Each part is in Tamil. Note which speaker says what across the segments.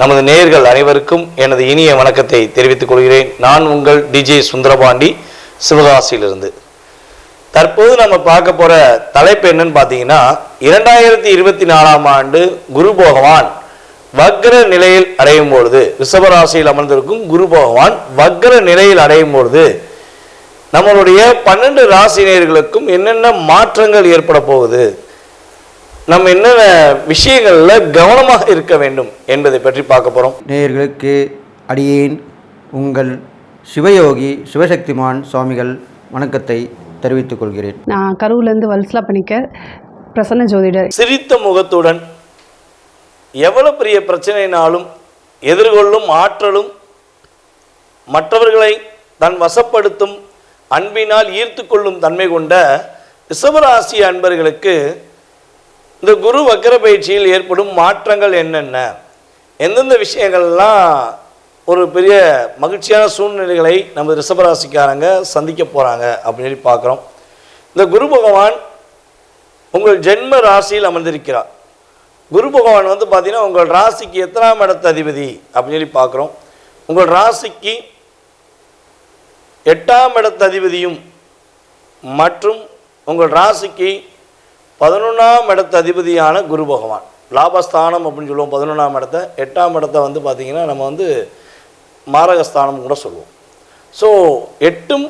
Speaker 1: நமது நேயர்கள் அனைவருக்கும் எனது இனிய வணக்கத்தை தெரிவித்துக் கொள்கிறேன். நான் உங்கள் டிஜே சுந்தரபாண்டி, சிவகாசியிலிருந்து. தற்போது நம்ம பார்க்க போற தலைப்பு என்னன்னு பார்த்தீங்கன்னா, 2024ஆம் ஆண்டு குரு பகவான் வக்ர நிலையில் அடையும் பொழுது, ரிஷபராசியில் அமர்ந்திருக்கும் குரு பகவான் வக்ர நிலையில் அடையும் பொழுது நம்மளுடைய 12 ராசினியர்களுக்கும் என்னென்ன மாற்றங்கள் ஏற்பட போகுது, நம்ம என்னென்ன விஷயங்கள்ல கவனமாக இருக்க வேண்டும் என்பதை பற்றி பார்க்க போறோம்.
Speaker 2: நேயர்களுக்கு அடியேன் உங்கள் சிவயோகி சிவசக்திமான் சுவாமிகள் வணக்கத்தை தெரிவித்துக் கொள்கிறேன்.
Speaker 3: நான் கரூர்லேருந்து வல்சலா பண்ணிக்க பிரசன்ன ஜோதிடர்.
Speaker 1: சிரித்த முகத்துடன் எவ்வளவு பெரிய பிரச்சனைனாலும் எதிர்கொள்ளும் ஆற்றலும், மற்றவர்களை தன் வசப்படுத்தும் அன்பினால் ஈர்த்து கொள்ளும் தன்மை கொண்ட ரிஷபராசி அன்பர்களுக்கு இந்த குரு வக்ர பயிற்சியில் ஏற்படும் மாற்றங்கள் என்னென்ன, எந்தெந்த விஷயங்கள்லாம் ஒரு பெரிய மகிழ்ச்சியான சூழ்நிலைகளை நம்ம ரிஷபராசிக்காரங்க சந்திக்க போகிறாங்க அப்படின்னு சொல்லி பார்க்குறோம். இந்த குரு பகவான் உங்கள் ஜென்ம ராசியில் அமர்ந்திருக்கிறார். குரு பகவான் பார்த்தீங்கன்னா உங்கள் ராசிக்கு எத்தனாம் இடத்து அதிபதி அப்படின்னு சொல்லி பார்க்குறோம். உங்கள் ராசிக்கு 8ஆம் இடத்து அதிபதியும் மற்றும் உங்கள் ராசிக்கு 11ஆம் இடத்து அதிபதியான குரு பகவான், லாபஸ்தானம் அப்படின்னு சொல்லுவோம் 11ஆம் இடத்தை. 8ஆம் இடத்தை பார்த்திங்கன்னா நம்ம மாரகஸ்தானம் கூட சொல்லுவோம். ஸோ 8க்கும்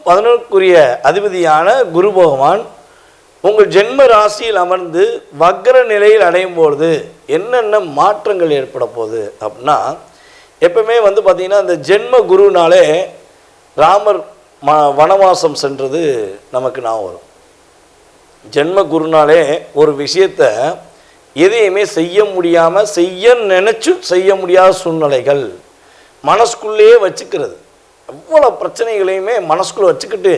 Speaker 1: 11க்குரிய அதிபதியான குரு பகவான் உங்கள் ஜென்ம ராசியில் அமர்ந்து வக்ர நிலையில் அடையும் பொழுது என்னென்ன மாற்றங்கள் ஏற்பட போகுது அப்படின்னா, எப்பவுமே பார்த்திங்கன்னா இந்த ஜென்ம குருனாலே ராமர் வனவாசம் சென்றது நமக்கு ஞாபகம் வரும். ஜென்ம குருனாலே ஒரு விஷயத்தை எதையுமே செய்ய முடியாமல், செய்ய நினச்சி செய்ய முடியாத சூழ்நிலைகள், மனசுக்குள்ளேயே வச்சுக்கிறது, எவ்வளோ பிரச்சனைகளையுமே மனசுக்குள்ளே வச்சுக்கிட்டு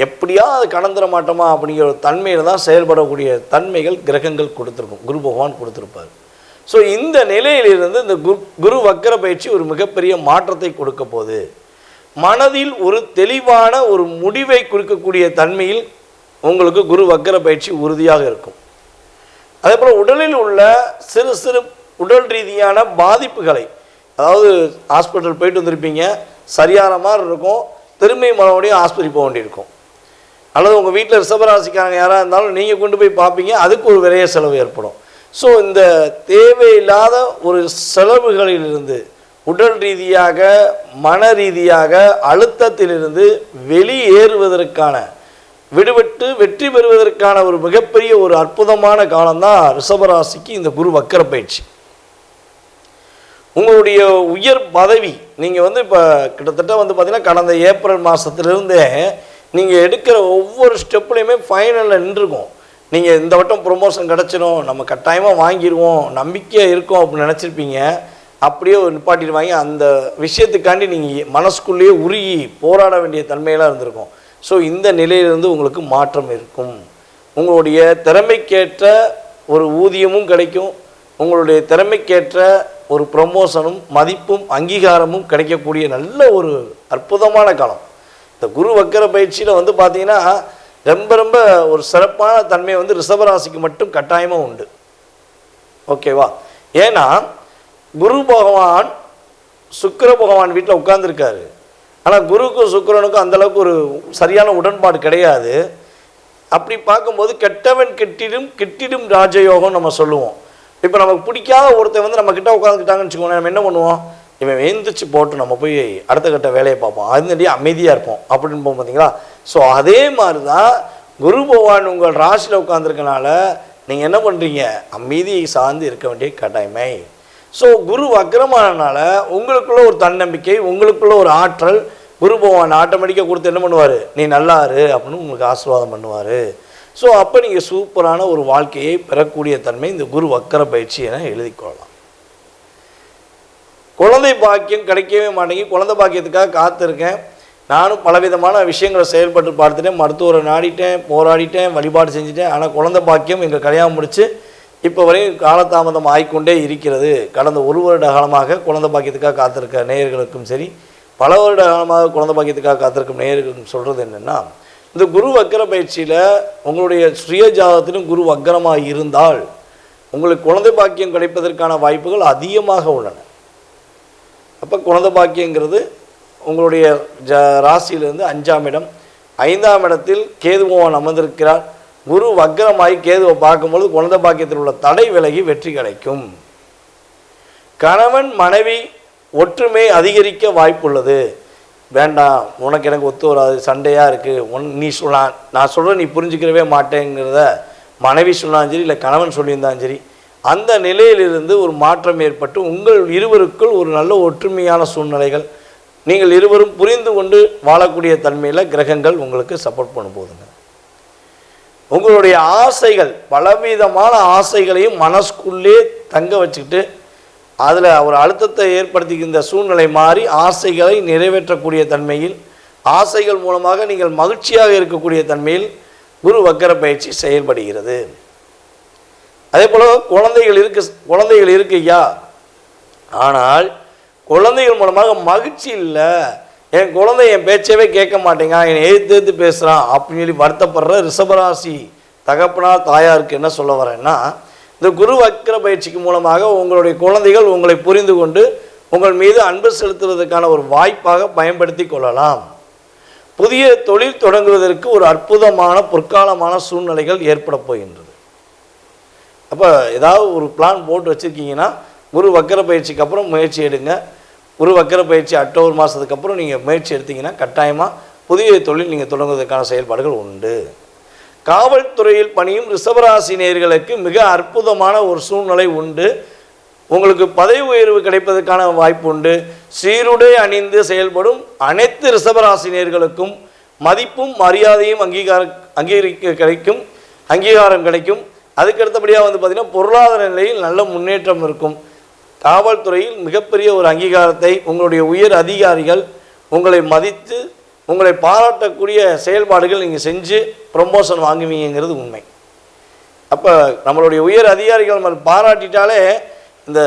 Speaker 1: எப்படியாவது கடந்துட மாட்டோமா அப்படிங்கிற ஒரு தன்மையில் தான் செயல்படக்கூடிய தன்மைகள் கிரகங்கள் கொடுத்துருக்கும், குரு பகவான் கொடுத்துருப்பார். ஸோ இந்த நிலையிலிருந்து இந்த குரு வக்ர பயிற்சி ஒரு மிகப்பெரிய மாற்றத்தை கொடுக்க போகுது. மனதில் ஒரு தெளிவான ஒரு முடிவை கொடுக்கக்கூடிய தன்மையில் உங்களுக்கு குரு வக்ர பயிற்சி உறுதியாக இருக்கும். அதே போல் உடலில் உள்ள சிறு சிறு உடல் ரீதியான பாதிப்புகளை, அதாவது ஹாஸ்பிட்டல் போயிட்டு வந்திருப்பீங்க, சரியான மாதிரி இருக்கும், திரும்பி மறுபடியும் ஆஸ்பத்திரி போக வேண்டியிருக்கும். அல்லது உங்கள் வீட்டில் ரிஷபராசிக்காரங்க யாராக இருந்தாலும் நீங்கள் கொண்டு போய் பார்ப்பீங்க, அதுக்கு ஒரு விரைய செலவு ஏற்படும். ஸோ இந்த தேவையில்லாத ஒரு செலவுகளிலிருந்து, உடல் ரீதியாக மன ரீதியாக அழுத்தத்திலிருந்து வெளியேறுவதற்கான, விடுபட்டு வெற்றி பெறுவதற்கான ஒரு மிகப்பெரிய ஒரு அற்புதமான காலம்தான் ரிஷபராசிக்கு இந்த குரு வக்ர பயிற்சி. உங்களுடைய உயர் பதவி நீங்கள் இப்போ கிட்டத்தட்ட பார்த்தீங்கன்னா கடந்த ஏப்ரல் மாதத்துலேருந்தே நீங்கள் எடுக்கிற ஒவ்வொரு ஸ்டெப்லேயுமே ஃபைனலில் நின்றுருக்கும். நீங்கள் இந்த வட்டம் ப்ரொமோஷன் கிடச்சிடும், நம்ம கட்டாயமாக வாங்கிடுவோம், நம்பிக்கையாக இருக்கும் அப்படின்னு நினச்சிருப்பீங்க. அப்படியே ஒரு நிப்பாட்டிடுவாங்க. அந்த விஷயத்துக்காண்டி நீங்கள் மனசுக்குள்ளேயே உருகி போராட வேண்டிய தன்மையெல்லாம் இருந்திருக்கும். ஸோ இந்த நிலையிலிருந்து உங்களுக்கு மாற்றம் இருக்கும். உங்களுடைய திறமைக்கேற்ற ஒரு ஊதியமும் கிடைக்கும், உங்களுடைய திறமைக்கேற்ற ஒரு ப்ரமோஷனும் மதிப்பும் அங்கீகாரமும் கிடைக்கக்கூடிய நல்ல ஒரு அற்புதமான காலம். இந்த குரு வக்ர பயிற்சியில் பார்த்தீங்கன்னா ரொம்ப ரொம்ப ஒரு சிறப்பான தன்மை ரிஷபராசிக்கு மட்டும் கட்டாயமாக உண்டு. ஓகேவா? ஏன்னா குரு பகவான் சுக்கிர பகவான் வீட்டில் உட்கார்ந்துருக்காரு. ஆனால் குருக்கும் சுக்கிரனுக்கும் அந்தளவுக்கு ஒரு சரியான உடன்பாடு கிடையாது. அப்படி பார்க்கும்போது கெட்டவன் கெட்டிடும் ராஜயோகம் நம்ம சொல்லுவோம். இப்போ நமக்கு பிடிக்காத ஒருத்தர் நம்ம கிட்ட உட்காந்துக்கிட்டாங்கன்னு வச்சுக்கோங்க, நம்ம என்ன பண்ணுவோம், இவன் எழுந்திரிச்சு போட்டு நம்ம போய் அடுத்த கட்ட வேலையை பார்ப்போம், அதுநடி அமைதியாக இருப்போம் அப்படின்னு போகும் பார்த்தீங்களா. ஸோ அதே மாதிரி தான் குரு பகவான் உங்கள் ராசியில் உட்காந்துருக்கனால நீங்கள் என்ன பண்ணுறீங்க, அமைதியை சார்ந்து இருக்க வேண்டிய கட்டாயமை. ஸோ குரு வக்ரமானனால உங்களுக்குள்ள ஒரு தன்னம்பிக்கை, உங்களுக்குள்ள ஒரு ஆற்றல், குரு பகவான் ஆட்டோமேட்டிக்காக கொடுத்து என்ன பண்ணுவார், நீ நல்லாரு அப்படின்னு உங்களுக்கு ஆசீர்வாதம் பண்ணுவார். ஸோ அப்போ நீங்கள் சூப்பரான ஒரு வாழ்க்கையை பெறக்கூடிய தன்மை இந்த குரு வக்ர பயிற்சி என எழுதிக்கொள்ளலாம். குழந்தை பாக்கியம் கிடைக்கவே மாட்டேங்கி, குழந்தை பாக்கியத்துக்காக காத்திருக்கேன். நானும் பலவிதமான விஷயங்களை செயல்பட்டு பார்த்துட்டேன், மருத்துவரை நாடிட்டேன், போராடிட்டேன், வழிபாடு செஞ்சுட்டேன். ஆனால் குழந்தை பாக்கியம் எங்கள் கல்யாணம் முடித்து இப்போ வரையும் காலதாமதம் ஆகிக்கொண்டே இருக்கிறது. கடந்த 1 வருட காலமாக குழந்தை பாக்கியத்துக்காக காத்திருக்க நேயர்களுக்கும் சரி, பல வருட காலமாக குழந்தை பாக்கியத்துக்காக காத்திருக்கும் நேயர்களுக்கும் சொல்கிறது என்னென்னா, இந்த குரு வக்ர பயிற்சியில் உங்களுடைய சுய ஜாதகத்திலும் குரு வக்ரமாக இருந்தால் உங்களுக்கு குழந்தை பாக்கியம் கிடைப்பதற்கான வாய்ப்புகள் அதிகமாக உள்ளன. அப்போ குழந்தை பாக்கியங்கிறது உங்களுடைய ராசியிலிருந்து 5ஆம் இடம், 5ஆம் இடத்தில் கேது பகவான் அமர்ந்திருக்கிறார். குரு வக்ரமாகி கேதுவை பார்க்கும்பொழுது குழந்தை பாக்கியத்தில் உள்ள தடை விலகி வெற்றி கிடைக்கும். கணவன் மனைவி ஒற்றுமை அதிகரிக்க வாய்ப்புள்ளது. வேண்டாம், உனக்கு எனக்கு ஒத்து வராது, சண்டையாக இருக்குது, நீ சொல்லலாம், நான் சொல்கிற நீ புரிஞ்சுக்கிறவே மாட்டேங்கிறத மனைவி சொன்னாலும் சரி, இல்லை கணவன் சொல்லியிருந்தாலும் சரி, அந்த நிலையிலிருந்து ஒரு மாற்றம் ஏற்பட்டு உங்கள் இருவருக்குள் ஒரு நல்ல ஒற்றுமையான சூழ்நிலைகள், நீங்கள் இருவரும் புரிந்து கொண்டு வாழக்கூடிய தன்மையில் கிரகங்கள் உங்களுக்கு சப்போர்ட் பண்ண போதுங்க. உங்களுடைய ஆசைகள், பலவிதமான ஆசைகளையும் மனசுக்குள்ளே தங்க வச்சுக்கிட்டு அதில் ஒரு அழுத்தத்தை ஏற்படுத்திக்கின்ற சூழ்நிலை மாறி ஆசைகளை நிறைவேற்றக்கூடிய தன்மையில், ஆசைகள் மூலமாக நீங்கள் மகிழ்ச்சியாக இருக்கக்கூடிய தன்மையில் குரு வக்கர பயிற்சி செயல்படுகிறது. அதே போல் குழந்தைகள் இருக்குய்யா, ஆனால் குழந்தைகள் மூலமாக மகிழ்ச்சி இல்லை, என் குழந்தை என் பேச்சவே கேட்க மாட்டேங்க, என்னை எதிர்த்து பேசுகிறான் அப்படின்னு சொல்லி வருத்தப்படுற ரிஷபராசி தகப்பனார் தாயாருக்கு என்ன சொல்ல வரேன்னா, இந்த குரு வக்கர பயிற்சிக்கு மூலமாக உங்களுடைய குழந்தைகள் உங்களை புரிந்து கொண்டு உங்கள் மீது அன்பு செலுத்துவதற்கான ஒரு வாய்ப்பாக பயன்படுத்தி கொள்ளலாம். புதிய தொழில் தொடங்குவதற்கு ஒரு அற்புதமான பொற்காலமான சூழ்நிலைகள் ஏற்பட போகின்றது. அப்போ ஏதாவது ஒரு பிளான் போட்டு வச்சுருக்கீங்கன்னா குரு வக்கர பயிற்சிக்கு அப்புறம் முயற்சி எடுங்க. குரு வக்கர பயிற்சி அக்டோபர் மாதத்துக்கு அப்புறம் நீங்கள் முயற்சி எடுத்தீங்கன்னா கட்டாயமாக புதிய தொழில் நீங்கள் தொடங்குவதற்கான செயல்பாடுகள் உண்டு. காவல்துறையில் பணியும் ரிஷபராசி நேயர்களுக்கு மிக அற்புதமான ஒரு சூழ்நிலை உண்டு. உங்களுக்கு பதவி உயர்வு கிடைப்பதற்கான வாய்ப்பு உண்டு. சீருடை அணிந்து செயல்படும் அனைத்து ரிஷபராசி நேயர்களுக்கும் மதிப்பும் மரியாதையும் அங்கீகாரம் கிடைக்கும். அதுக்கடுத்தபடியாக பார்த்திங்கன்னா பொருளாதார நிலையில் நல்ல முன்னேற்றம் இருக்கும். காவல்துறையில் மிகப்பெரிய ஒரு அங்கீகாரத்தை உங்களுடைய உயர் அதிகாரிகள் உங்களை மதித்து உங்களை பாராட்டக்கூடிய செயல்பாடுகள் நீங்கள் செஞ்சு ப்ரொமோஷன் வாங்குவீங்கிறது உண்மை. அப்போ நம்மளுடைய உயர் அதிகாரிகள் நம்ம பாராட்டிட்டாலே இந்த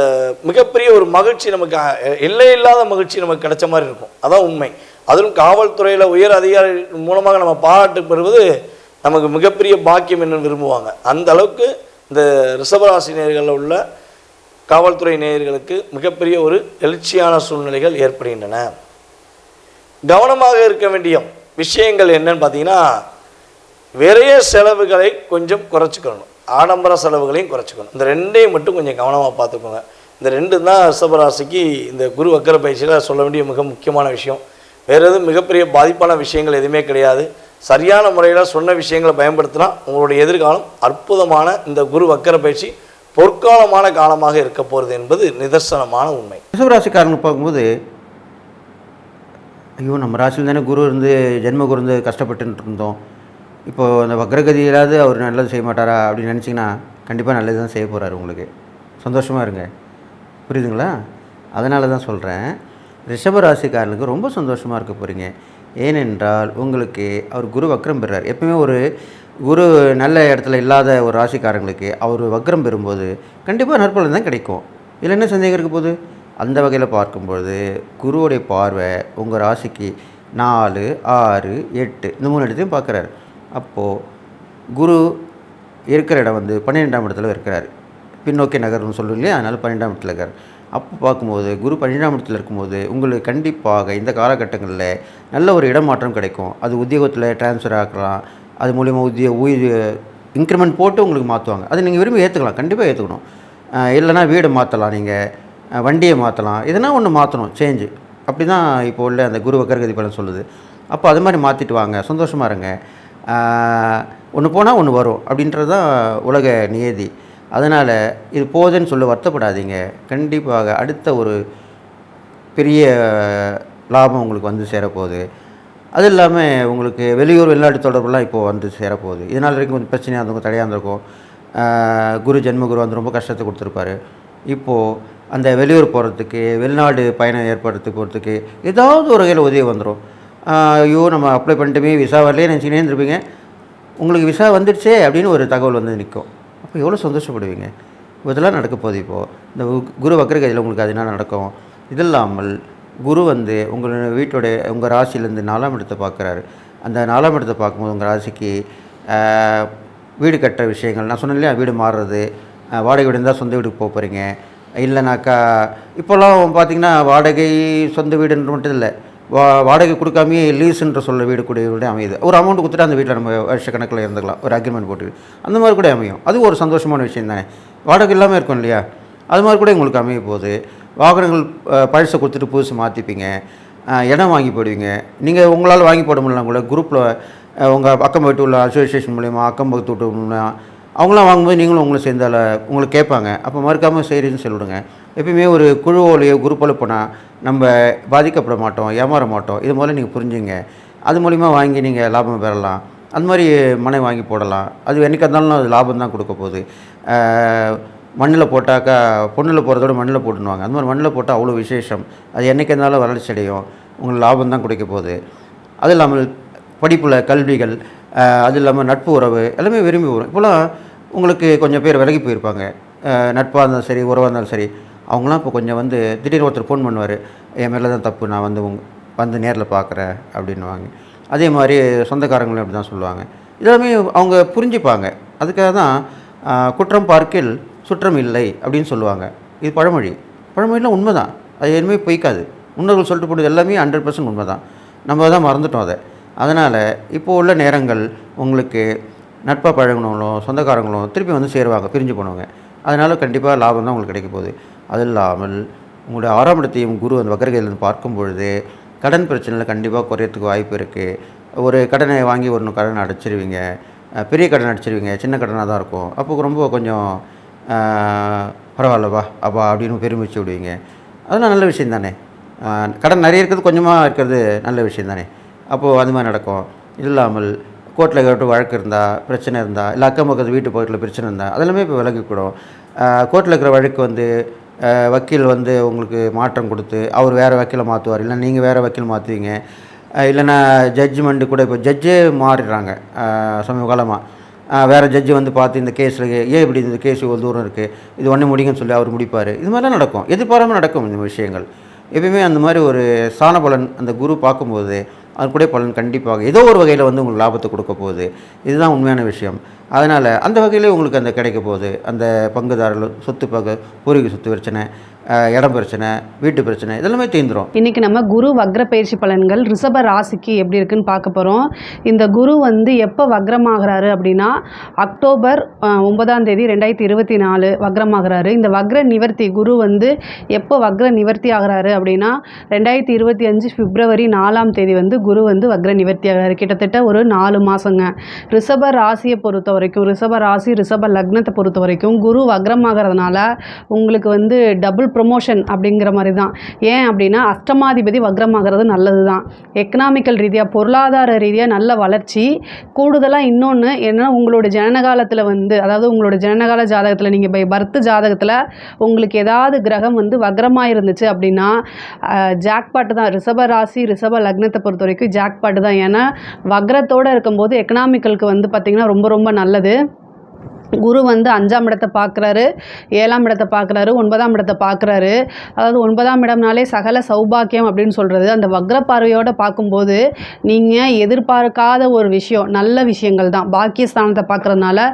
Speaker 1: மிகப்பெரிய ஒரு மகிழ்ச்சி, நமக்கு எல்லை இல்லாத மகிழ்ச்சி நமக்கு கிடைச்ச மாதிரி இருக்கும். அதான் உண்மை. அதிலும் காவல்துறையில் உயர் அதிகாரி மூலமாக நம்ம பாராட்டு பெறுவது நமக்கு மிகப்பெரிய பாக்கியம் என்று விரும்புவாங்க. அந்த அளவுக்கு இந்த ரிஷபராசி நேயர்களில் உள்ள காவல்துறை நேயர்களுக்கு மிகப்பெரிய ஒரு எழுச்சியான சூழ்நிலைகள் ஏற்படுகின்றன. கவனமாக இருக்க வேண்டிய விஷயங்கள் என்னன்னு பார்த்தீங்கன்னா, விரைய செலவுகளை கொஞ்சம் குறைச்சிக்கணும், ஆடம்பர செலவுகளையும் குறைச்சிக்கணும். இந்த ரெண்டையும் மட்டும் கொஞ்சம் கவனமாக பார்த்துக்கோங்க. இந்த ரெண்டு தான் ரிஷபராசிக்கு இந்த குரு வக்கர பயிற்சியில் சொல்ல வேண்டிய மிக முக்கியமான விஷயம். வேறு எதுவும் மிகப்பெரிய பாதிப்பான விஷயங்கள் எதுவுமே கிடையாது. சரியான முறையில் சொன்ன விஷயங்களை பயன்படுத்தினா உங்களுடைய எதிர்காலம் அற்புதமான இந்த குரு வக்கர பயிற்சி பொற்காலமான காலமாக இருக்க போகிறது என்பது நிதர்சனமான உண்மை.
Speaker 2: ரிஷபராசிக்காரங்க பார்க்கும்போது, ஐயோ நம்ம ராசியில் தானே குரு இருந்து ஜென்ம குரு இருந்து கஷ்டப்பட்டு இருந்தோம், இப்போது அந்த வக்ரகதியிலாவது அவர் நல்லது செய்ய மாட்டாரா அப்படின்னு நினச்சிங்கன்னா கண்டிப்பாக நல்லது தான் செய்ய போகிறாரு. உங்களுக்கு சந்தோஷமாக இருங்க, புரியுதுங்களா? அதனால தான் சொல்கிறேன், ரிஷபராசிக்காரனுக்கு ரொம்ப சந்தோஷமாக இருக்க போகிறீங்க. ஏனென்றால் உங்களுக்கு அவர் குரு வக்ரம் பெறார். எப்பவுமே ஒரு குரு நல்ல இடத்துல இல்லாத ஒரு ராசிக்காரங்களுக்கு அவர் வக்ரம் பெறும்போது கண்டிப்பாக நற்பலன் தான் கிடைக்கும். இதில் என்ன சந்தேகம் இருக்க போகுது? அந்த வகையில் பார்க்கும்பொழுது குருவுடைய பார்வை உங்கள் ராசிக்கு 4, 6, 8 இந்த 3 இடத்தையும் பார்க்குறாரு. அப்போது குரு இருக்கிற இடம் 12ஆம் இடத்துல இருக்கிறார். பின்னோக்கி நகர்னு சொல்லுவோம் இல்லையா, அதனால் 12ஆம் இடத்துல இருக்கார். அப்போ பார்க்கும்போது குரு 12ஆம் இடத்துல இருக்கும்போது உங்களுக்கு கண்டிப்பாக இந்த காலகட்டங்களில் நல்ல ஒரு இடமாற்றம் கிடைக்கும். அது உத்தியோகத்தில் ட்ரான்ஸ்ஃபர் ஆக்கலாம், அது மூலிமா இன்க்ரிமெண்ட் போட்டு உங்களுக்கு மாற்றுவாங்க. அது நீங்கள் விரும்பி ஏற்றுக்கலாம், கண்டிப்பாக ஏற்றுக்கணும். இல்லைனா வீடை மாற்றலாம், நீங்கள் வண்டியை மாற்றலாம், எதனா ஒன்று மாற்றணும், சேஞ்சு. அப்படி தான் இப்போ உள்ள அந்த குரு வக்கரகதி பலன் சொல்லுது. அப்போ அது மாதிரி மாற்றிட்டு வாங்க, சந்தோஷமாக இருங்க. ஒன்று போனால் ஒன்று வரும் அப்படின்றது தான் உலக நியதி. அதனால் இது போதுன்னு சொல்ல வருத்தப்படாதீங்க. கண்டிப்பாக அடுத்த ஒரு பெரிய லாபம் உங்களுக்கு வந்து சேரப்போகுது. அது இல்லாமல் உங்களுக்கு வெளிநாட்டு தொடர்புலாம் இப்போது வந்து சேரப்போகுது. இதனால் வரைக்கும் கொஞ்சம் பிரச்சனையாக இருந்திருக்கும், தடையாக இருந்திருக்கும். குரு ஜென்மகுரு வந்து ரொம்ப கஷ்டத்தை கொடுத்துருப்பாரு. இப்போது அந்த வெளியூர் போகிறதுக்கு, வெளிநாடு பயணம் ஏற்படுறதுக்கு போகிறதுக்கு ஏதாவது ஒரு வகையில் உதவி வந்துடும். ஐயோ நம்ம அப்ளை பண்ணிட்டுமே விசா வரலையே நினச்சிக்கினே இருந்திருப்பீங்க, உங்களுக்கு விசா வந்துடுச்சே அப்படின்னு ஒரு தகவல் வந்து நிற்கும். அப்போ எவ்வளோ சந்தோஷப்படுவீங்க. இதெல்லாம் நடக்க போகுது. இப்போது இந்த குரு வக்கரகதியில் உங்களுக்கு அது என்ன நடக்கும். இது இல்லாமல் குரு வந்து உங்கள் வீட்டோடைய உங்கள் ராசியிலேருந்து 4ஆம் இடத்தை பார்க்குறாரு. அந்த 4ஆம் இடத்தை பார்க்கும்போது உங்கள் ராசிக்கு வீடு கட்டுற விஷயங்கள், நான் சொன்னேன் இல்லையா, வீடு மாறுறது, வாடகை வீடு இருந்தால் சொந்த வீட்டுக்கு போக போகிறீங்க. இல்லைனாக்கா இப்போல்லாம் பார்த்திங்கன்னா வாடகை சொந்த வீடுன்ற மட்டும் இல்லை, வாடகை கொடுக்காமையே லீஸுன்ற சொல்ல வீடு கூட அமையுது. ஒரு அமௌண்ட் கொடுத்துட்டு அந்த வீட்டில் நம்ம வருஷக்கணக்கில் இருந்துக்கலாம், ஒரு அக்ரிமெண்ட் போட்டு அந்த மாதிரி கூட அமையும். அது ஒரு சந்தோஷமான விஷயம் தானே. வாடகை இல்லாமல் இருக்கும் இல்லையா, அது மாதிரி கூட உங்களுக்கு அமைய போகுது. வாகனங்கள் பழசை கொடுத்துட்டு புதுசு மாற்றிப்பீங்க. இடம் வாங்கி போடுவீங்க. நீங்கள் உங்களால் வாங்கி போட முடியலாம் கூட குரூப்பில் உங்கள் அக்கம் பக்கத்து உள்ள அசோசியேஷன் மூலிமா, அக்கம் பக்கத்து வீட்டு மூலிமா அவங்களாம் வாங்கும்போது நீங்களும் உங்களை சேர்ந்தால உங்களுக்கு கேட்பாங்க. அப்போ மறுக்காமல் செய்கிறீன்னு சொல்லிவிடுங்க. எப்பயுமே ஒரு குழுவோலையோ குரூப்போல போனால் நம்ம பாதிக்கப்பட மாட்டோம், ஏமாற மாட்டோம். இது முதல்ல நீங்கள் புரிஞ்சுங்க. அது மூலிமா வாங்கி நீங்கள் லாபம் பெறலாம். அந்த மாதிரி மனை வாங்கி போடலாம். அது என்றைக்கு இருந்தாலும் அது லாபம் தான் கொடுக்க போகுது. மண்ணில் போட்டாக்கா பொண்ணில் போகிறதோட மண்ணில் போட்டுனுவாங்க. அந்த மாதிரி மண்ணில் போட்டால் அவ்வளோ விசேஷம். அது என்றைக்கு இருந்தாலும் வளர்ச்சி அடையும். உங்களுக்கு லாபம் தான் கிடைக்க போகுது. அது இல்லாமல் படிப்பில் கல்விகள், அது இல்லாமல் நட்பு உறவு எல்லாமே விரும்பி வரும். இப்போலாம் உங்களுக்கு கொஞ்சம் பேர் விலகி போயிருப்பாங்க. நட்பாக இருந்தாலும் சரி, உறவாக இருந்தாலும் சரி, அவங்களாம் இப்போ கொஞ்சம் திடீர்னு ஒருத்தர் ஃபோன் பண்ணுவார், என் மேலே தான் தப்பு, நான் வந்து நேரில் பார்க்குறேன் அப்படின்வாங்க. அதே மாதிரி சொந்தக்காரங்களும் அப்படி தான் சொல்லுவாங்க. இதெல்லாமே அவங்க புரிஞ்சுப்பாங்க. அதுக்காக தான் குற்றம் பார்க்கில் சுற்றம் இல்லை அப்படின்னு சொல்லுவாங்க. இது பழமொழிலாம் உண்மை தான். அது எதுவுமே பொய்க்காது. முன்னோர்கள் சொல்லிட்டு போனது எல்லாமே 100% உண்மை தான். நம்ம தான் மறந்துட்டோம் அதை. அதனால் இப்போது உள்ள நேரங்கள் உங்களுக்கு நட்பாக பழகினவங்களும் சொந்தக்காரங்களும் திருப்பி சேருவாங்க, பிரிஞ்சு போனவங்க. அதனால் கண்டிப்பாக லாபம் தான் உங்களுக்கு கிடைக்க போகுது. அது இல்லாமல் உங்களுடைய 6ஆம் இடத்தையும் குரு வக்ரகதியிலேருந்து பார்க்கும் பொழுது கடன் பிரச்சனையில் கண்டிப்பாக குறையறதுக்கு வாய்ப்பு இருக்குது. ஒரு கடனை வாங்கி ஒரு கடன் அடைச்சிருவீங்க. பெரிய கடன் அடைச்சிருவீங்க, சின்ன கடனாக தான் இருக்கும். அப்போ ரொம்ப கொஞ்சம் பரவாயில்லப்பா அப்பா அப்படின்னு பெருமிச்சு விடுவீங்க. அதெல்லாம் நல்ல விஷயம் தானே. கடன் நிறைய இருக்கிறது கொஞ்சமாக இருக்கிறது நல்ல விஷயம் தானே. அப்போது அது மாதிரி நடக்கும். இது இல்லாமல் கோர்ட்டில் கேட்டு வழக்கு இருந்தால், பிரச்சனை இருந்தால், இல்லை அக்கம் பக்கத்து வீட்டு பக்கத்தில் பிரச்சனை இருந்தால் அதெல்லாமே இப்போ விலகிக்கூடும். கோர்ட்டில் இருக்கிற வழக்கு வக்கீல் உங்களுக்கு மாற்றம் கொடுத்து அவர் வேறு வக்கீலை மாற்றுவார், இல்லை நீங்கள் வேறு வக்கீல் மாற்றுவீங்க. இல்லைன்னா ஜட்ஜ்மெண்ட்டு கூட இப்போ ஜட்ஜே மாறிடுறாங்க சமீப காலமாக. வேறு ஜட்ஜு பார்த்து இந்த கேஸில் ஏன் இப்படி இந்த கேஸ் இவ்வளோ தூரம் இருக்குது, இது ஒன்று முடிங்கன்னு சொல்லி அவர் முடிப்பார். இது மாதிரிலாம் நடக்கும், எதிர்பாராமல் நடக்கும் இந்த விஷயங்கள். எப்பயுமே அந்த மாதிரி ஒரு சாண பலன் அந்த குரு பார்க்கும்போது அது கூட பலன் கண்டிப்பாக ஏதோ ஒரு வகையில் உங்களுக்கு லாபத்தை கொடுக்க போகுது. இதுதான் உண்மையான விஷயம். அதனால் அந்த வகையிலே உங்களுக்கு கிடைக்க போகுது. அந்த பங்குதாரர்கள் சொத்து பூர்வீக சொத்து பிரச்சனை, இடம் பிரச்சனை, வீட்டு பிரச்சனை இதெல்லாமே தீர்ந்துடும்.
Speaker 3: இன்றைக்கி நம்ம குரு வக்ர பயிற்சி பலன்கள் ரிஷப ராசிக்கு எப்படி இருக்குன்னு பார்க்க போகிறோம். இந்த குரு எப்போ வக்ரமாகிறாரு அப்படின்னா அக்டோபர் 9ஆம் தேதி 2024 வக்ரமாகிறாரு. இந்த வக்ர நிவர்த்தி குரு எப்போ வக்ர நிவர்த்தி ஆகிறாரு அப்படின்னா 2025 பிப்ரவரி 4ஆம் தேதி குரு வக்ர நிவர்த்தி ஆகிறாரு. கிட்டத்தட்ட ஒரு 4 மாதங்க. ரிஷப ராசியை பொறுத்த வரைக்கும், ரிஷப ராசி ரிஷப லக்னத்தை பொறுத்த வரைக்கும் குரு வக்ரமாகிறதுனால உங்களுக்கு டபுள் ப்ரொமோஷன் அப்படிங்கிற மாதிரி தான். ஏன் அப்படின்னா அஷ்டமாதிபதி வக்ரமாகிறது நல்லது தான். எக்கனாமிக்கல் ரீதியாக, பொருளாதார ரீதியாக நல்ல வளர்ச்சி. கூடுதலாக இன்னொன்று என்னென்னா உங்களோட ஜனனகாலத்தில் அதாவது உங்களோட ஜனனகால ஜாதகத்தில் நீங்கள் பை பர்த் ஜாதகத்தில் உங்களுக்கு ஏதாவது கிரகம் வக்ரமாக இருந்துச்சு அப்படின்னா ஜாக்பாட்டு தான். ரிஷப ராசி ரிஷப லக்னத்தை பொறுத்த வரைக்கும் ஜாக்பாட்டு தான். ஏன்னா வக்ரத்தோடு இருக்கும்போது எக்கனாமிக்கலுக்கு பார்த்திங்கன்னா ரொம்ப ரொம்ப நல்லது. குரு 5ஆம் இடத்தை பார்க்குறாரு, 7ஆம் இடத்தை பார்க்குறாரு, 9ஆம் இடத்தை பார்க்குறாரு. அதாவது 9ஆம் இடம்னாலே சகல சௌபாக்கியம் அப்படின்னு சொல்கிறது. அந்த வக்ர பார்வையோடு பார்க்கும்போது நீங்கள் எதிர்பார்க்காத ஒரு விஷயம், நல்ல விஷயங்கள் தான். பாக்கியஸ்தானத்தை பார்க்குறதுனால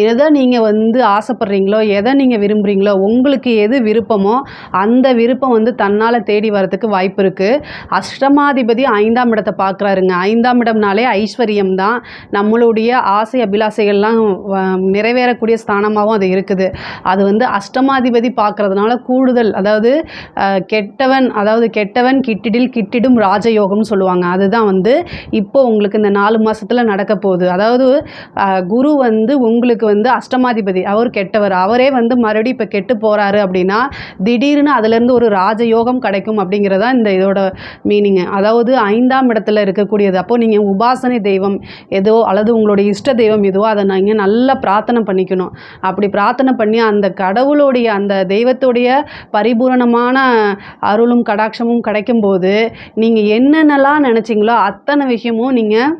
Speaker 3: எதை நீங்கள் ஆசைப்படுறீங்களோ, எதை நீங்கள் விரும்புகிறீங்களோ, உங்களுக்கு எது விருப்பமோ அந்த விருப்பம் தன்னால் தேடி வரதுக்கு வாய்ப்பு இருக்குது. அஷ்டமாதிபதி 5ஆம் இடத்தை பார்க்குறாருங்க. 5ஆம் இடம்னாலே ஐஸ்வர்யம் தான். நம்மளுடைய ஆசை அபிலாசைகள்லாம் நிறைவேறக்கூடிய ஸ்தானமாகவும் அது இருக்குது. அது அஷ்டமாதிபதி பார்க்கறதுனால கூடுதல், அதாவது கெட்டவன் கிட்டிடும் ராஜயோகம்னு சொல்லுவாங்க. அதுதான் இப்போ உங்களுக்கு இந்த 4 மாதத்தில் நடக்க போகுது. அதாவது குரு உங்களுக்கு அஷ்டமாதிபதி, அவர் கெட்டவர். அவரே மறுபடியும் இப்போ கெட்டு போகிறாரு அப்படின்னா திடீர்னு அதுலேருந்து ஒரு ராஜயோகம் கிடைக்கும் அப்படிங்கிறதா இதோட மீனிங்கு. அதாவது 5ஆம் இடத்துல இருக்கக்கூடியது. அப்போது நீங்கள் உபாசனை தெய்வம் ஏதோ அல்லது உங்களுடைய இஷ்ட தெய்வம் எதுவோ அதை நீங்கள் நல்லா பிரார்த்தனை பண்ணிக்கணும். அப்படி பிரார்த்தனை பண்ணி அந்த கடவுளுடைய அந்த தெய்வத்துடைய பரிபூரணமான அருளும் கடாட்சமும் கிடைக்கும்போது நீங்கள் என்னென்னலாம் நினச்சிங்களோ அத்தனை விஷயமும் நீங்கள்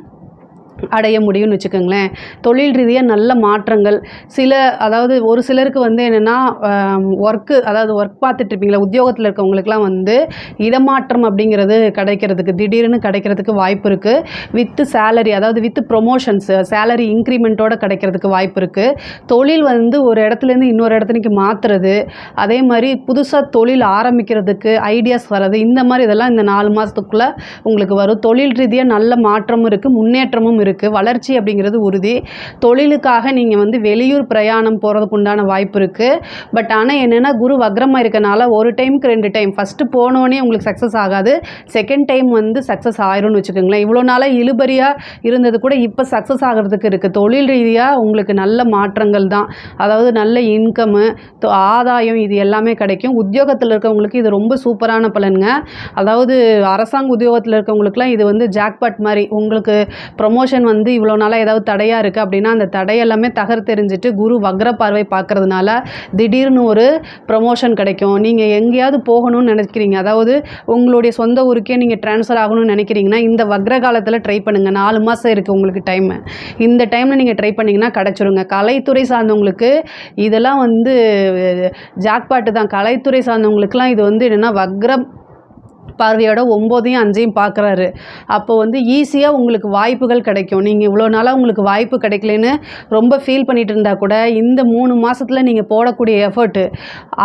Speaker 3: அடைய முடியும்னு வச்சுக்கோங்களேன். தொழில் ரீதியாக நல்ல மாற்றங்கள் அதாவது ஒரு சிலருக்கு வந்து என்னென்னா ஒர்க் பார்த்துட்ருப்பீங்களா, உத்தியோகத்தில் இருக்கவங்களுக்குலாம் வந்து இடமாற்றம் அப்படிங்கிறது திடீர்னு கிடைக்கிறதுக்கு வாய்ப்பு இருக்குது. வித்து சேலரி, அதாவது வித்து ப்ரொமோஷன்ஸ், சேலரி இன்க்ரிமெண்ட்டோடு கிடைக்கிறதுக்கு வாய்ப்பு இருக்குது. தொழில் வந்து ஒரு இடத்துலேருந்து இன்னொரு இடத்துக்கு மாற்றுறது, அதே மாதிரி புதுசாக தொழில் ஆரம்பிக்கிறதுக்கு ஐடியாஸ் வர்றது, இந்த மாதிரி இதெல்லாம் இந்த 4 மாதத்துக்குள்ளே உங்களுக்கு வரும். தொழில் ரீதியாக நல்ல மாற்றமும் இருக்குது, முன்னேற்றமும் இருக்குது. வளர்ச்சி அப்படிங்கிறது உறுதி. தொழிலுக்காக நீங்கள் வந்து வெளியூர் பிரயாணம் போகிறதுக்கு உண்டான வாய்ப்பு இருக்குது. பட் ஆனால் என்னென்னா குரு வக்ரமாக இருக்கனால ஒரு டைமுக்கு 2 டைம், ஃபஸ்ட்டு போனோடனே உங்களுக்கு சக்ஸஸ் ஆகாது, செகண்ட் டைம் வந்து சக்ஸஸ் ஆயிரும்னு வச்சுக்கோங்களேன். இவ்வளோ நாளாக இழுபறியாக இருந்தது கூட இப்போ சக்ஸஸ் ஆகிறதுக்கு இருக்குது. தொழில் ரீதியாக உங்களுக்கு நல்ல மாற்றங்கள் தான், அதாவது நல்ல இன்கம்மு, ஆதாயம், இது எல்லாமே கிடைக்கும். உத்தியோகத்தில் இருக்கவங்களுக்கு இது ரொம்ப சூப்பரான பலனுங்க. அதாவது அரசாங்க உத்தியோகத்தில் இருக்கவங்களுக்குலாம் இது வந்து ஜாக்பாட் மாதிரி. உங்களுக்கு ப்ரொமோஷன் வந்து இவ்வளோ நாளாக ஏதாவது தடையாக இருக்குது அப்படின்னா அந்த தடையெல்லாமே தகர்த்தெறிஞ்சிட்டு குரு வக்ர பார்வை பார்க்கறதுனால திடீர்னு ஒரு ப்ரொமோஷன் கிடைக்கும். நீங்கள் எங்கேயாவது போகணும்னு நினைக்கிறீங்க, அதாவது உங்களுடைய சொந்த ஊருக்கே நீங்கள் ட்ரான்ஸ்ஃபர் ஆகணும்னு நினைக்கிறீங்கன்னா இந்த வக்ர காலத்தில் ட்ரை பண்ணுங்கள். 4 மாதம் இருக்குது உங்களுக்கு டைமு. இந்த டைமில் நீங்கள் ட்ரை பண்ணிங்கன்னா கிடச்சிருங்க. கலைத்துறை சார்ந்தவங்களுக்கு இதெல்லாம் வந்து ஜாக்பாட்டு தான். கலைத்துறை சார்ந்தவங்களுக்குலாம் இது வந்து என்னென்னா வக்ரம் பார்வையோட 9ஐயும் 5ஐயும் பார்க்குறாரு. அப்போ வந்து ஈஸியாக உங்களுக்கு வாய்ப்புகள் கிடைக்கும். நீங்கள் இவ்வளோ நாளாக உங்களுக்கு வாய்ப்பு கிடைக்கலன்னு ரொம்ப ஃபீல் பண்ணிட்டு இருந்தால் கூட இந்த 3 மாதத்தில் நீங்கள் போடக்கூடிய எஃபர்ட்டு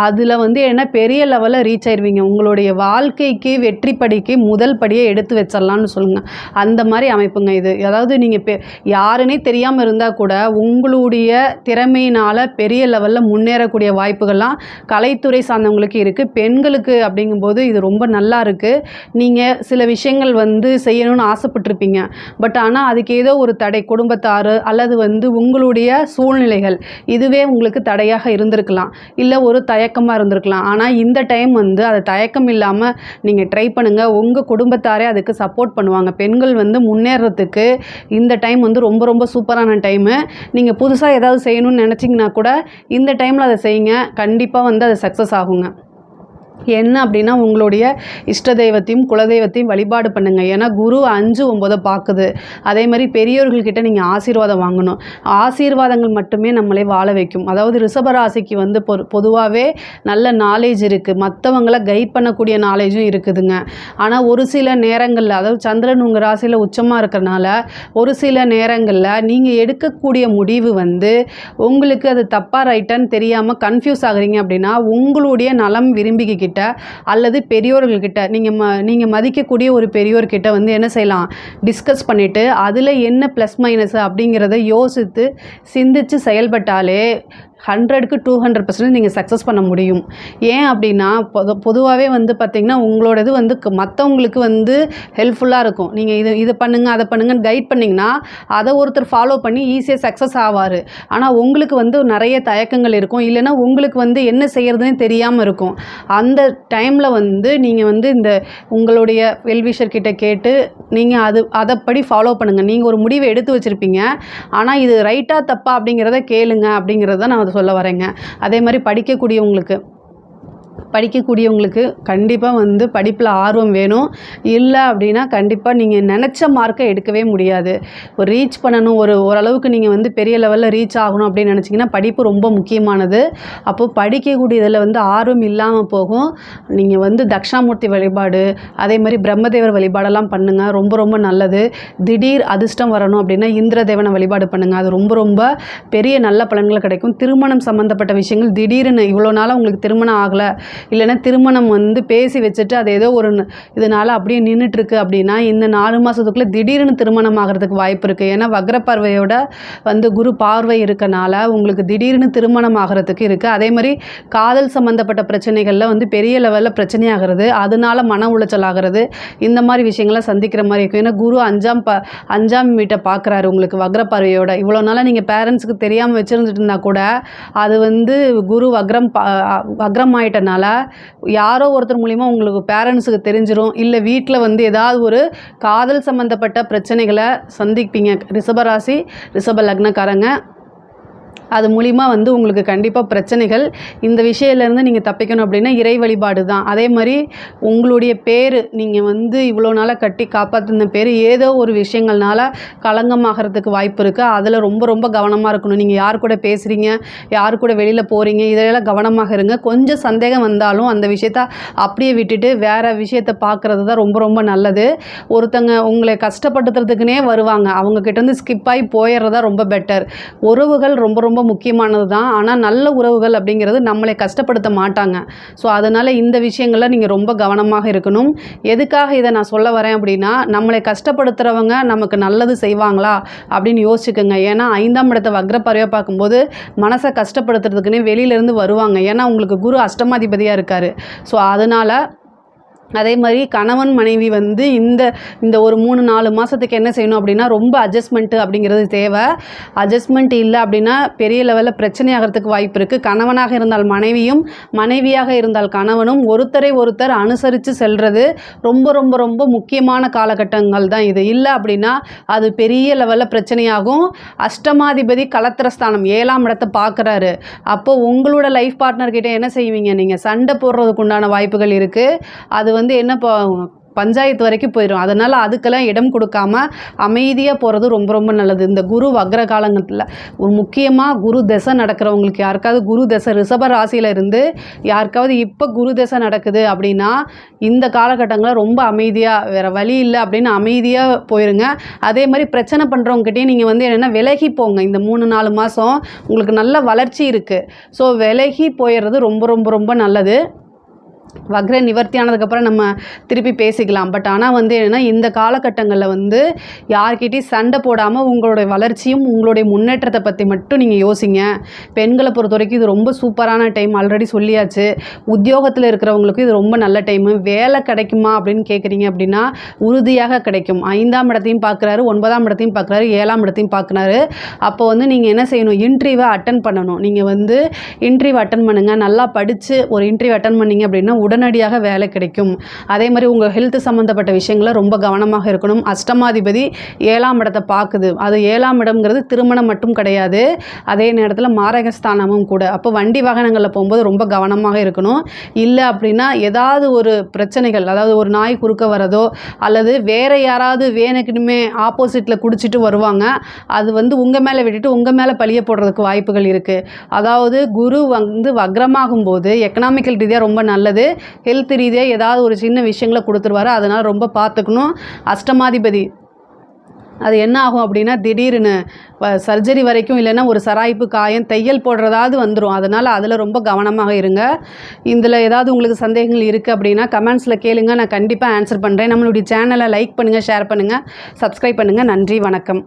Speaker 3: அதில் வந்து என்ன பெரிய லெவலில் ரீச் ஆயிடுவீங்க. உங்களுடைய வாழ்க்கைக்கு வெற்றி படிக்கு முதல் படியை எடுத்து வச்சிடலான்னு சொல்லுங்கள். அந்த மாதிரி அமைப்புங்க இது. அதாவது நீங்கள் யாருன்னே தெரியாமல் இருந்தால் கூட உங்களுடைய திறமையினால் பெரிய லெவலில் முன்னேறக்கூடிய வாய்ப்புகள்லாம் கலைத்துறை சார்ந்தவங்களுக்கு இருக்குது. பெண்களுக்கு அப்படிங்கும்போது இது ரொம்ப நல்லா இருக்குது. நீங்கள் சில விஷயங்கள் வந்து செய்யணும்னு ஆசைப்பட்டிருப்பீங்க, பட் ஆனால் அதுக்கு ஏதோ ஒரு தடை, குடும்பத்தார் அல்லது வந்து உங்களுடைய சூழ்நிலைகள் இதுவே உங்களுக்கு தடையாக இருந்திருக்கலாம், இல்லை ஒரு தயக்கமாக இருந்திருக்கலாம். ஆனால் இந்த டைம் வந்து அது தயக்கம் இல்லாமல் நீங்கள் ட்ரை பண்ணுங்கள். உங்கள் குடும்பத்தாரே அதுக்கு சப்போர்ட் பண்ணுவாங்க. பெண்கள் வந்து முன்னேறத்துக்கு இந்த டைம் வந்து ரொம்ப ரொம்ப சூப்பரான டைமு. நீங்கள் புதுசாக ஏதாவது செய்யணும்னு நினச்சிங்கன்னா கூட இந்த டைமில் அதை செய்யுங்க. கண்டிப்பாக வந்து அது சக்ஸஸ் ஆகுங்க. என்ன அப்படின்னா உங்களுடைய இஷ்ட தெய்வத்தையும் குலதெய்வத்தையும் வழிபாடு பண்ணுங்கள். ஏன்னா குரு 5, 9 பார்க்குது. அதே மாதிரி பெரியோர்கள்கிட்ட நீங்கள் ஆசீர்வாதம் வாங்கணும். ஆசீர்வாதங்கள் மட்டுமே நம்மளை வாழ வைக்கும். அதாவது ரிஷபராசிக்கு வந்து பொதுவாகவே நல்ல நாலேஜ் இருக்குது, மற்றவங்களை கைட் பண்ணக்கூடிய நாலேஜும் இருக்குதுங்க. ஆனால் ஒரு சில நேரங்களில், அதாவது சந்திரன் உங்கள் ராசியில் உச்சமாக இருக்கிறனால ஒரு சில நேரங்களில் நீங்கள் எடுக்கக்கூடிய முடிவு வந்து உங்களுக்கு அது தப்பாக ரைட்டான்னு தெரியாமல் கன்ஃபியூஸ் ஆகுறீங்க அப்படின்னா உங்களுடைய நலம் விரும்பிக்கிட்ட அல்லது பெரியோர்கள்கிட்ட நீங்கள் மதிக்கக்கூடிய ஒரு பெரியோர்கிட்ட வந்து என்ன செய்யலாம், டிஸ்கஸ் பண்ணிவிட்டு அதில் என்ன ப்ளஸ் மைனஸ் அப்படிங்கிறத யோசித்து சிந்தித்து செயல்பட்டாலே 100க்கு 200% நீங்கள் சக்ஸஸ் பண்ண முடியும். ஏன் அப்படின்னா பொதுவாகவே வந்து பார்த்திங்கன்னா உங்களோடது வந்து மற்றவங்களுக்கு வந்து ஹெல்ப்ஃபுல்லாக இருக்கும். நீங்கள் இதை பண்ணுங்கள் அதை பண்ணுங்கன்னு கைட் பண்ணிங்கன்னா அதை ஒருத்தர் ஃபாலோ பண்ணி ஈஸியாக சக்ஸஸ் ஆவார். ஆனால் உங்களுக்கு வந்து நிறைய தயக்கங்கள் இருக்கும், இல்லைன்னா உங்களுக்கு வந்து என்ன செய்கிறதுன்னு தெரியாமல் இருக்கும். அந்த டைமில் வந்து நீங்கள் வந்து இந்த உங்களுடைய வெல்விஷர் கிட்ட கேட்டு நீங்கள் அதைப்படி ஃபாலோ பண்ணுங்கள். நீங்கள் ஒரு முடிவை எடுத்து வச்சுருப்பீங்க, ஆனால் இது ரைட்டாக தப்பா அப்படிங்கிறத கேளுங்க அப்படிங்கிறத நான் சொல்ல வரேங்க. அதே மாதிரி படிக்கக்கூடியவங்களுக்கு கண்டிப்பாக வந்து படிப்பில் ஆர்வம் வேணும். இல்லை அப்படின்னா கண்டிப்பாக நீங்கள் நினச்ச மார்க்கை எடுக்கவே முடியாது. ஒரு ரீச் பண்ணணும், ஓரளவுக்கு நீங்கள் வந்து பெரிய லெவலில் ரீச் ஆகணும் அப்படின்னு நினச்சிங்கன்னா படிப்பு ரொம்ப முக்கியமானது. அப்போது படிக்கக்கூடியதில் வந்து ஆர்வம் இல்லாமல் போகும். நீங்கள் வந்து தட்சிணாமூர்த்தி வழிபாடு, அதே மாதிரி பிரம்மதேவர் வழிபாடெல்லாம் பண்ணுங்கள், ரொம்ப ரொம்ப நல்லது. திடீர் அதிர்ஷ்டம் வரணும் அப்படின்னா இந்திரதேவனை வழிபாடு பண்ணுங்கள், அது ரொம்ப ரொம்ப பெரிய நல்ல பலன்கள் கிடைக்கும். திருமணம் சம்மந்தப்பட்ட விஷயங்கள் திடீர்னு இவ்வளோ நாளாக உங்களுக்கு திருமணம் ஆகலை, இல்லைன்னா திருமணம் வந்து பேசி வச்சுட்டு அது ஏதோ ஒரு இதனால் அப்படியே நின்றுட்டுருக்கு அப்படின்னா இந்த 4 மாதத்துக்குள்ளே திடீர்னு திருமணம் ஆகிறதுக்கு வாய்ப்பு இருக்குது. ஏன்னா வக்ர பார்வையோட வந்து குரு பார்வை இருக்கனால உங்களுக்கு திடீர்னு திருமணம் ஆகிறதுக்கு இருக்குது. அதே மாதிரி காதல் சம்மந்தப்பட்ட பிரச்சனைகளில் வந்து பெரிய லெவலில் பிரச்சனையாகிறது, அதனால மன உளைச்சல் ஆகிறது, இந்த மாதிரி விஷயங்கள்லாம் சந்திக்கிற மாதிரி இருக்கும். ஏன்னா குரு 5ஆம் வீட்டை பார்க்குறாரு உங்களுக்கு வக்ர பார்வையோட. இவ்வளோ நாளாக நீங்கள் பேரண்ட்ஸுக்கு தெரியாமல் வச்சுருந்துட்டு இருந்தால் கூட அது வந்து குரு வக்ரம் ஆயிட்டனால யாரோ ஒருத்தர் மூலிமா உங்களுக்கு பேரண்ட்ஸுக்கு தெரிஞ்சிடும், இல்லை வீட்டில் வந்து ஏதாவது ஒரு காதல் சம்மந்தப்பட்ட பிரச்சனைகளை சந்திப்பீங்க. ரிஷபராசி ரிஷப லக்னக்காரங்க அது மூலிமா வந்து உங்களுக்கு கண்டிப்பாக பிரச்சனைகள் இந்த விஷயத்துலேருந்து நீங்கள் தப்பிக்கணும் அப்படின்னா இறை வழிபாடு தான். அதே மாதிரி உங்களுடைய பேர் நீங்கள் வந்து இவ்வளோ நாளாக கட்டி காப்பாற்றின பேர் ஏதோ ஒரு விஷயங்கள்னால களங்கமாகறதுக்கு வாய்ப்பு இருக்குது. அதில் ரொம்ப ரொம்ப கவனமாக இருக்கணும். நீங்கள் யார் கூட பேசுகிறீங்க, யார் கூட வெளியில் போகிறீங்க, இதெல்லாம் கவனமாக இருங்க. கொஞ்சம் சந்தேகம் வந்தாலும் அந்த விஷயத்த அப்படியே விட்டுட்டு வேறு விஷயத்தை பார்க்குறது தான் ரொம்ப ரொம்ப நல்லது. ஒருத்தங்க உங்களை கஷ்டப்படுத்துறதுக்குனே வருவாங்க, அவங்கக்கிட்டேருந்து ஸ்கிப் ஆகி போயிடுறதா ரொம்ப பெட்டர். உறவுகள் ரொம்ப ரொம்ப முக்கியமானது தான். ஆனால் நல்ல உறவுகள் அப்படிங்கிறது நம்மளை கஷ்டப்படுத்த மாட்டாங்க. ஸோ அதனால் இந்த விஷயங்களில் நீங்கள் ரொம்ப கவனமாக இருக்கணும். எதுக்காக இதை நான் சொல்ல வரேன் அப்படின்னா, நம்மளை கஷ்டப்படுத்துகிறவங்க நமக்கு நல்லது செய்வாங்களா அப்படின்னு யோசிச்சுக்கோங்க. ஏன்னா 5ஆம் இடத்தை வக்ரப்பறையாக பார்க்கும்போது மனசை கஷ்டப்படுத்துறதுக்குன்னே வெளியிலேருந்து வருவாங்க. ஏன்னா உங்களுக்கு குரு அஷ்டமாதிபதியாக இருக்கார். ஸோ அதனால் அதே மாதிரி கணவன் மனைவி வந்து இந்த ஒரு 3-4 மாதத்துக்கு என்ன செய்யணும் அப்படின்னா, ரொம்ப அட்ஜஸ்ட்மெண்ட்டு அப்படிங்கிறது தேவை. அட்ஜஸ்ட்மெண்ட் இல்லை அப்படின்னா பெரிய லெவலில் பிரச்சனையாகிறதுக்கு வாய்ப்பு இருக்குது. கணவனாக இருந்தால் மனைவியும், மனைவியாக இருந்தால் கணவனும் ஒருத்தரை ஒருத்தர் அனுசரித்து செல்வது ரொம்ப ரொம்ப ரொம்ப முக்கியமான காலகட்டங்கள் தான் இது. இல்லை அப்படின்னா அது பெரிய லெவலில் பிரச்சனையாகும். அஷ்டமாதிபதி கலத்திரஸ்தானம் 7ஆம் இடத்தை பார்க்குறாரு. அப்போ உங்களோட லைஃப் பார்ட்னர்கிட்ட என்ன செய்வீங்க, நீங்கள் சண்டை போடுறதுக்கு உண்டான வாய்ப்புகள் இருக்குது. அது வந்து என்ன பஞ்சாயத்து வரைக்கும் போயிடும். அதனால் அதுக்கெல்லாம் இடம் கொடுக்காம அமைதியாக போகிறது ரொம்ப ரொம்ப நல்லது. இந்த குரு வக்ர காலங்கத்தில் ஒரு முக்கியமாக குரு தசை நடக்கிறவங்களுக்கு, யாருக்காவது குரு தசை ரிஷப ராசியில் இருந்து யாருக்காவது இப்போ குரு தசை நடக்குது அப்படின்னா இந்த காலகட்டங்களில் ரொம்ப அமைதியாக, வேறு வழி இல்லை அப்படின்னு அமைதியாக போயிருங்க. அதே மாதிரி பிரச்சனை பண்ணுறவங்ககிட்டே நீங்கள் வந்து என்னென்னா விலகி போங்க. இந்த 3-4 மாதம் உங்களுக்கு நல்ல வளர்ச்சி இருக்குது. ஸோ விலகி போயிடுறது ரொம்ப ரொம்ப ரொம்ப நல்லது. வக்ர நிவர்த்தி ஆனதுக்கப்புறம் நம்ம திருப்பி பேசிக்கலாம். பட் ஆனால் வந்து என்னென்னா இந்த காலகட்டங்களில் வந்து யார்கிட்டையும் சண்டை போடாமல் உங்களுடைய வளர்ச்சியும் உங்களுடைய முன்னேற்றத்தை பற்றி மட்டும் நீங்கள் யோசிங்க. பெண்களை பொறுத்த வரைக்கும் இது ரொம்ப சூப்பரான டைம், ஆல்ரெடி சொல்லியாச்சு. உத்தியோகத்தில் இருக்கிறவங்களுக்கு இது ரொம்ப நல்ல டைமு. வேலை கிடைக்குமா அப்படின்னு கேட்குறீங்க அப்படின்னா உறுதியாக கிடைக்கும். 5ஆம் இடத்தையும் பார்க்குறாரு, 9ஆம் இடத்தையும் பார்க்குறாரு, 7ஆம் இடத்தையும் பார்க்குறாரு. அப்போ வந்து நீங்கள் என்ன செய்யணும், இன்டர்வியூவை அட்டன் பண்ணணும். நீங்கள் வந்து இன்டர்வியூ அட்டன் பண்ணுங்கள். நல்லா படித்து ஒரு இன்டர்வியூ அட்டன் பண்ணிங்க அப்படின்னா உடனடியாக வேலை கிடைக்கும். அதே மாதிரி உங்கள் ஹெல்த் சம்மந்தப்பட்ட விஷயங்களை ரொம்ப கவனமாக இருக்கணும். அஷ்டமாதிபதி 7ஆம் இடத்தை பார்க்குது. அது 7ஆம் இடம்ங்கிறது திருமணம் மட்டும் கிடையாது, அதே நேரத்தில் மாரகஸ்தானமும் கூட. அப்போ வண்டி வாகனங்களில் போகும்போது ரொம்ப கவனமாக இருக்கணும். இல்லை அப்படின்னா ஏதாவது ஒரு பிரச்சனைகள், அதாவது ஒரு நாய் குறுக்க வரதோ அல்லது வேறு யாராவது வேணுக்குனுமே ஆப்போசிட்டில் குடிச்சிட்டு வருவாங்க, அது வந்து உங்கள் மேலே விட்டுட்டு உங்கள் மேலே பழிய போடுறதுக்கு வாய்ப்புகள் இருக்குது. அதாவது குரு வந்து வக்ரமாகும் போது எக்கனாமிக்கல் ரீதியாக ரொம்ப நல்லது, ஹெல்த் ரீதியாக ஏதாவது ஒரு சின்ன விஷயங்களை கொடுத்துருவாரு. அதனால் ரொம்ப பார்த்துக்கணும். அஷ்டமாதிபதி அது என்ன ஆகும் அப்படின்னா திடீர்னு சர்ஜரி வரைக்கும், இல்லைன்னா ஒரு சராய்ப்பு காயம் தையல் போடுறதாவது வந்துடும். அதனால் அதில் ரொம்ப கவனமாக இருங்க. இதில் ஏதாவது உங்களுக்கு சந்தேகங்கள் இருக்குது அப்படின்னா கமெண்ட்ஸில் கேளுங்க, நான் கண்டிப்பாக ஆன்சர் பண்ணுறேன். நம்மளுடைய சேனலை லைக் பண்ணுங்கள், ஷேர் பண்ணுங்கள், சப்ஸ்கிரைப் பண்ணுங்கள். நன்றி, வணக்கம்.